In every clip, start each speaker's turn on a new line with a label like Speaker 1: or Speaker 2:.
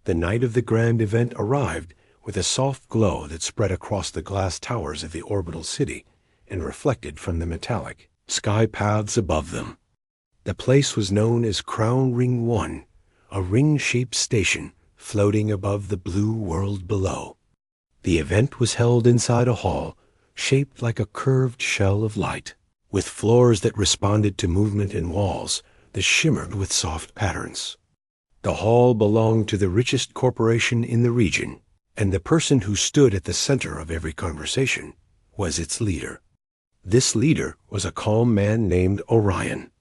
Speaker 1: The night of the grand event arrived with a soft glow that spread across the glass towers of the orbital city and reflected from the metallic sky paths above them. The place was known as Crown Ring 1, a ring-shaped station floating above the blue world below. The event was held inside a hall shaped like a curved shell of light, with floors that responded to movement and walls that shimmered with soft patterns. The hall belonged to the richest corporation in the region, and the person who stood at the center of every conversation was its leader. This leader was a calm man named Orion,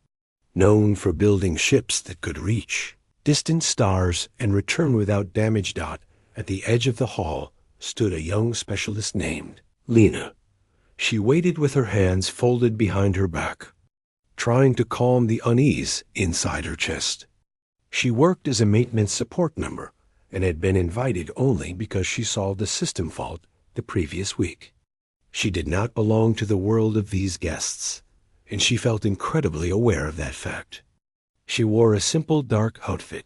Speaker 1: known for building ships that could reach distant stars and return without damage. At the edge of the hall stood a young specialist named Lena. She waited with her hands folded behind her back, trying to calm the unease inside her chest. She worked as a maintenance support member and had been invited only because she solved a system fault the previous week. She did not belong to the world of these guests, and she felt incredibly aware of that fact. She wore a simple dark outfit,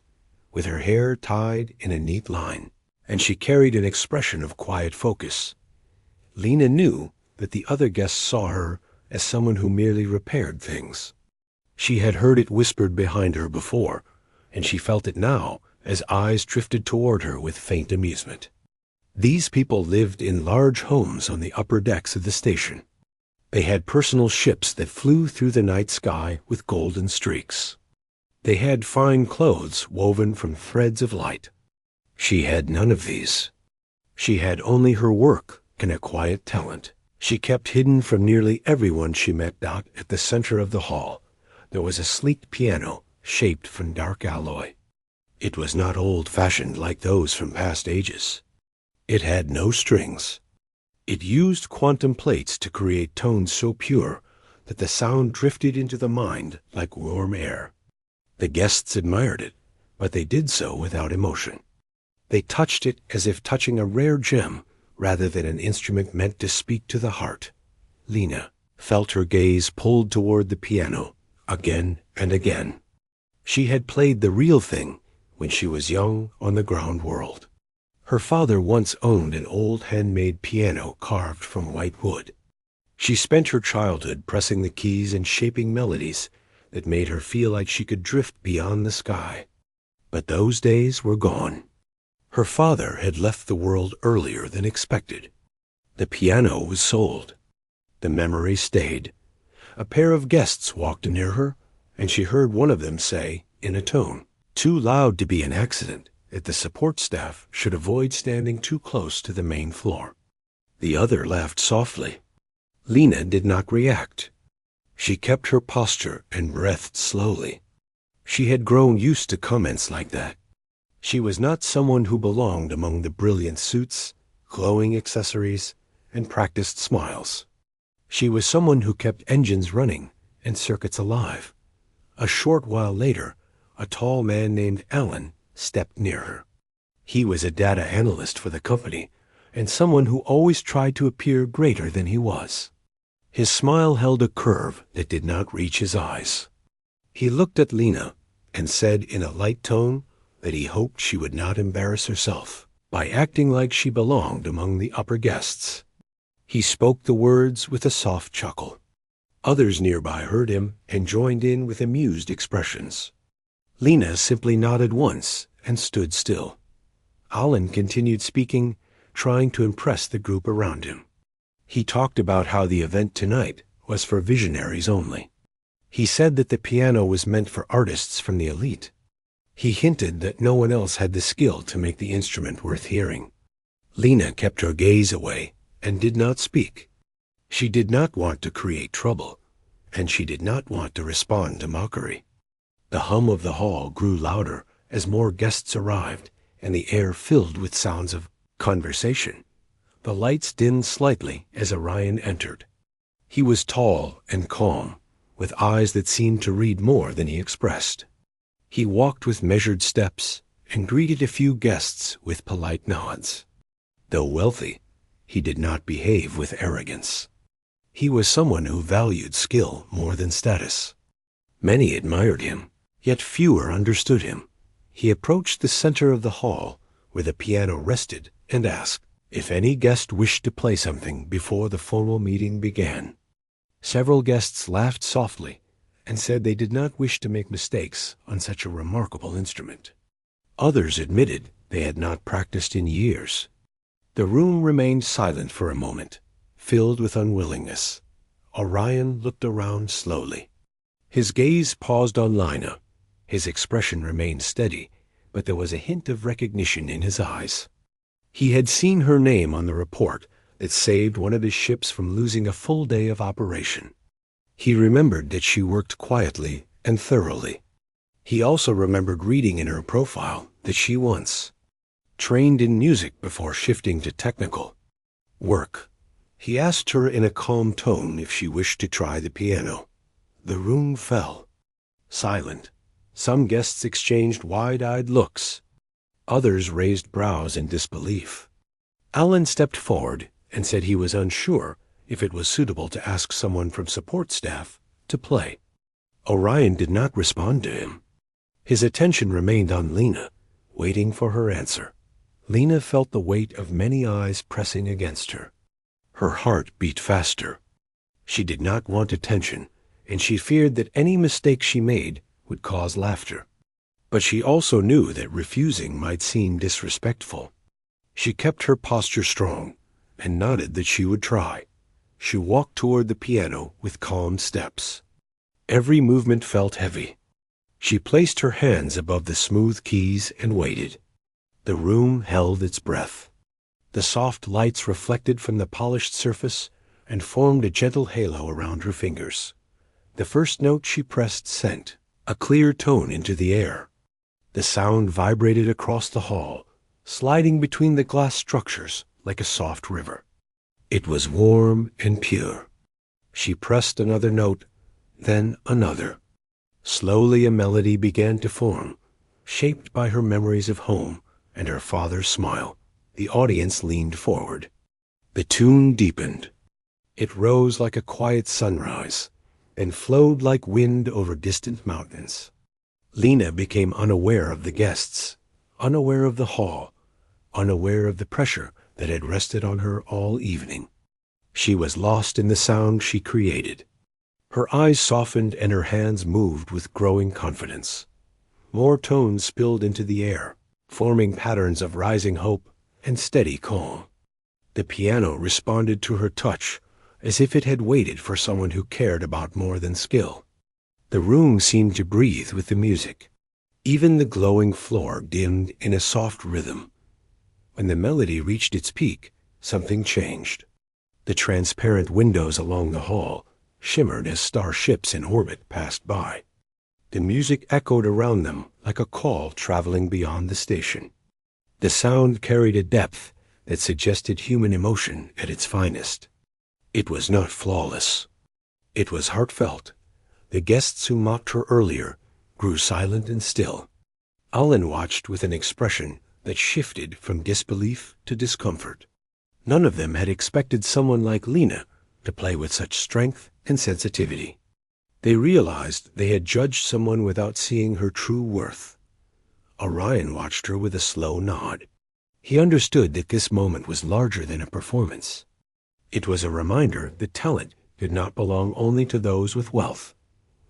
Speaker 1: with her hair tied in a neat line, and she carried an expression of quiet focus. Lena knew that the other guests saw her as someone who merely repaired things. She had heard it whispered behind her before, and she felt it now as eyes drifted toward her with faint amusement. These people lived in large homes on the upper decks of the station. They had personal ships that flew through the night sky with golden streaks. They had fine clothes woven from threads of light. She had none of these. She had only her work and a quiet talent. She kept hidden from nearly everyone she met. At the center of the hall, there was a sleek piano shaped from dark alloy. It was not old-fashioned like those from past ages. It had no strings. It used quantum plates to create tones so pure that the sound drifted into the mind like warm air. The guests admired it, but they did so without emotion. They touched it as if touching a rare gem rather than an instrument meant to speak to the heart. Lena felt her gaze pulled toward the piano again and again. She had played the real thing when she was young on the ground world. Her father once owned an old handmade piano carved from white wood. She spent her childhood pressing the keys and shaping melodies that made her feel like she could drift beyond the sky. But those days were gone. Her father had left the world earlier than expected. The piano was sold. The memory stayed. A pair of guests walked near her, and she heard one of them say, in a tone too loud to be an accident, that the support staff should avoid standing too close to the main floor. The other laughed softly. Lena did not react. She kept her posture and breathed slowly. She had grown used to comments like that. She was not someone who belonged among the brilliant suits, glowing accessories, and practiced smiles. She was someone who kept engines running and circuits alive. A short while later, a tall man named Alan stepped near her. He was a data analyst for the company, and someone who always tried to appear greater than he was. His smile held a curve that did not reach his eyes. He looked at Lena and said in a light tone that he hoped she would not embarrass herself by acting like she belonged among the upper guests. He spoke the words with a soft chuckle. Others nearby heard him and joined in with amused expressions. Lena simply nodded once and stood still. Alan continued speaking, trying to impress the group around him. He talked about how the event tonight was for visionaries only. He said that the piano was meant for artists from the elite. He hinted that no one else had the skill to make the instrument worth hearing. Lena kept her gaze away and did not speak. She did not want to create trouble, and she did not want to respond to mockery. The hum of the hall grew louder as more guests arrived, and the air filled with sounds of conversation. The lights dimmed slightly as Orion entered. He was tall and calm, with eyes that seemed to read more than he expressed. He walked with measured steps and greeted a few guests with polite nods. Though wealthy, he did not behave with arrogance. He was someone who valued skill more than status. Many admired him, yet fewer understood him. He approached the center of the hall where the piano rested, and asked if any guest wished to play something before the formal meeting began. Several guests laughed softly and said they did not wish to make mistakes on such a remarkable instrument. Others admitted they had not practiced in years. The room remained silent for a moment, filled with unwillingness. Orion looked around slowly. His gaze paused on Lina. His expression remained steady, but there was a hint of recognition in his eyes. He had seen her name on the report that saved one of his ships from losing a full day of operation. He remembered that she worked quietly and thoroughly. He also remembered reading in her profile that she once trained in music before shifting to technical work. He asked her in a calm tone if she wished to try the piano. The room fell silent. Some guests exchanged wide-eyed looks. Others raised brows in disbelief. Alan stepped forward and said he was unsure if it was suitable to ask someone from support staff to play. Orion did not respond to him. His attention remained on Lina, waiting for her answer. Lina felt the weight of many eyes pressing against her. Her heart beat faster. She did not want attention, and she feared that any mistake she made would cause laughter. But she also knew that refusing might seem disrespectful. She kept her posture strong and nodded that she would try. She walked toward the piano with calm steps. Every movement felt heavy. She placed her hands above the smooth keys and waited. The room held its breath. The soft lights reflected from the polished surface and formed a gentle halo around her fingers. The first note she pressed sent a clear tone into the air. The sound vibrated across the hall, sliding between the glass structures like a soft river. It was warm and pure. She pressed another note, then another. Slowly a melody began to form, shaped by her memories of home and her father's smile. The audience leaned forward. The tune deepened. It rose like a quiet sunrise and flowed like wind over distant mountains. Lina became unaware of the guests, unaware of the hall, unaware of the pressure that had rested on her all evening. She was lost in the sound she created. Her eyes softened and her hands moved with growing confidence. More tones spilled into the air, forming patterns of rising hope and steady calm. The piano responded to her touch as if it had waited for someone who cared about more than skill. The room seemed to breathe with the music. Even the glowing floor dimmed in a soft rhythm. When the melody reached its peak, something changed. The transparent windows along the hall shimmered as starships in orbit passed by. The music echoed around them like a call traveling beyond the station. The sound carried a depth that suggested human emotion at its finest. It was not flawless. It was heartfelt. The guests who mocked her earlier grew silent and still. Alan watched with an expression that shifted from disbelief to discomfort. None of them had expected someone like Lina to play with such strength and sensitivity. They realized they had judged someone without seeing her true worth. Orion watched her with a slow nod. He understood that this moment was larger than a performance. It was a reminder that talent did not belong only to those with wealth.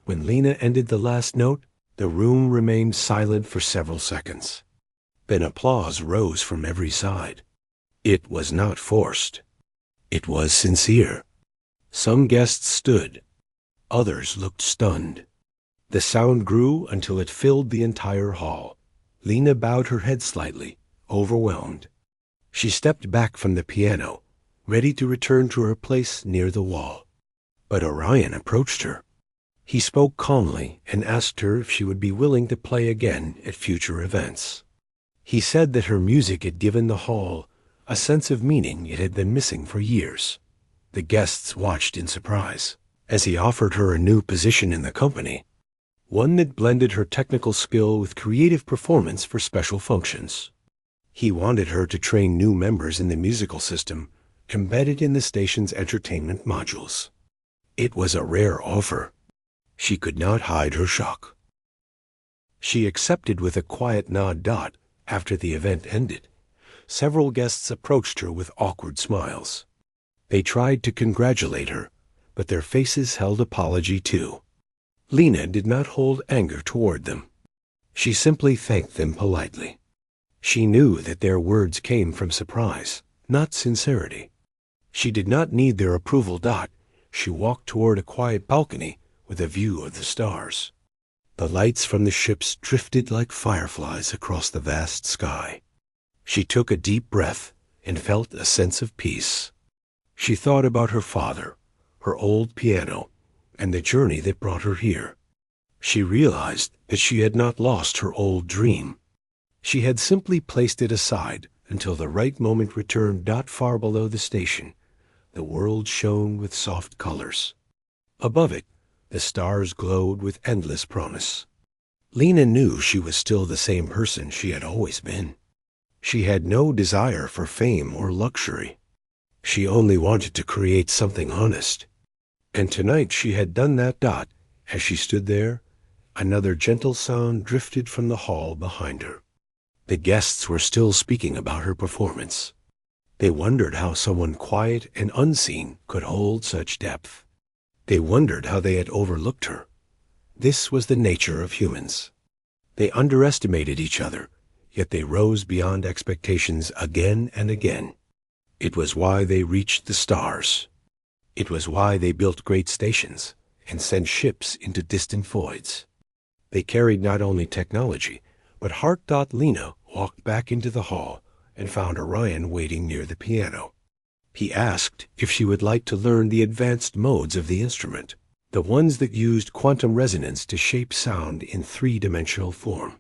Speaker 1: When Lina ended the last note, the room remained silent for several seconds. Then applause rose from every side. It was not forced. It was sincere. Some guests stood. Others looked stunned. The sound grew until it filled the entire hall. Lina bowed her head slightly, overwhelmed. She stepped back from the piano, ready to return to her place near the wall. But Orion approached her. He spoke calmly and asked her if she would be willing to play again at future events. He said that her music had given the hall a sense of meaning it had been missing for years. The guests watched in surprise as he offered her a new position in the company, one that blended her technical skill with creative performance for special functions. He wanted her to train new members in the musical system embedded in the station's entertainment modules. It was a rare offer. She could not hide her shock. She accepted with a quiet nod. After the event ended, Several guests approached her with awkward smiles. They tried to congratulate her, but their faces held apology too. Lena did not hold anger toward them. She simply thanked them politely. She knew that their words came from surprise, not sincerity. She did not need their approval. She walked toward a quiet balcony with a view of the stars. The lights from the ships drifted like fireflies across the vast sky. She took a deep breath and felt a sense of peace. She thought about her father, her old piano, and the journey that brought her here. She realized that she had not lost her old dream. She had simply placed it aside until the right moment returned. Far below the station, the world shone with soft colors. Above it, the stars glowed with endless promise. Lena knew she was still the same person she had always been. She had no desire for fame or luxury. She only wanted to create something honest. And tonight she had done that. As she stood there, another gentle sound drifted from the hall behind her. The guests were still speaking about her performance. They wondered how someone quiet and unseen could hold such depth. They wondered how they had overlooked her. This was the nature of humans. They underestimated each other, yet they rose beyond expectations again and again. It was why they reached the stars. It was why they built great stations and sent ships into distant voids. They carried not only technology, but heart. Lena walked back into the hall and found Orion waiting near the piano. He asked if she would like to learn the advanced modes of the instrument, the ones that used quantum resonance to shape sound in three-dimensional form.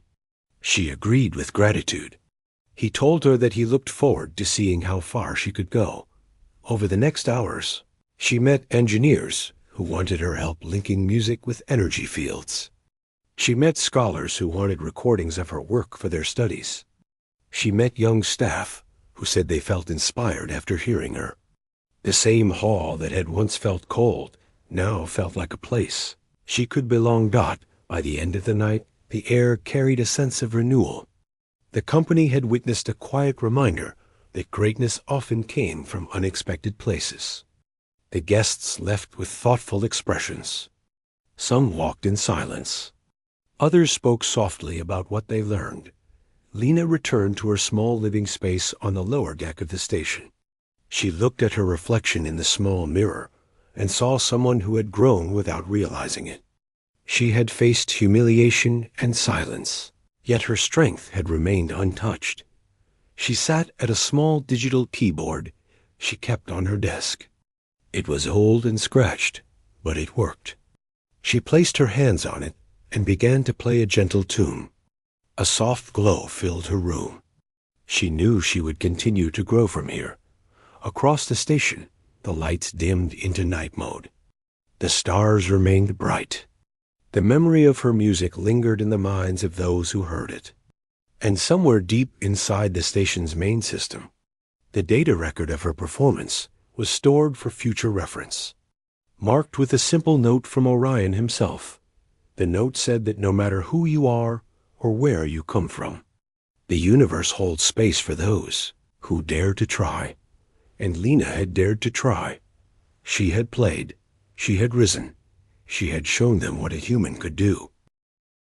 Speaker 1: She agreed with gratitude. He told her that he looked forward to seeing how far she could go. Over the next hours, she met engineers who wanted her help linking music with energy fields. She met scholars who wanted recordings of her work for their studies. She met young staff who said they felt inspired after hearing her. The same hall that had once felt cold now felt like a place she could belong. By the end of the night, the air carried a sense of renewal. The company had witnessed a quiet reminder that greatness often came from unexpected places. The guests left with thoughtful expressions. Some walked in silence. Others spoke softly about what they learned. Lena returned to her small living space on the lower deck of the station. She looked at her reflection in the small mirror and saw someone who had grown without realizing it. She had faced humiliation and silence, yet her strength had remained untouched. She sat at a small digital keyboard she kept on her desk. It was old and scratched, but it worked. She placed her hands on it and began to play a gentle tune. A soft glow filled her room. She knew she would continue to grow from here. Across the station, the lights dimmed into night mode. The stars remained bright. The memory of her music lingered in the minds of those who heard it. And somewhere deep inside the station's main system, the data record of her performance was stored for future reference. Marked with a simple note from Orion himself, the note said that no matter who you are or where you come from, the universe holds space for those who dare to try. And Lena had dared to try. She had played. She had risen. She had shown them what a human could do.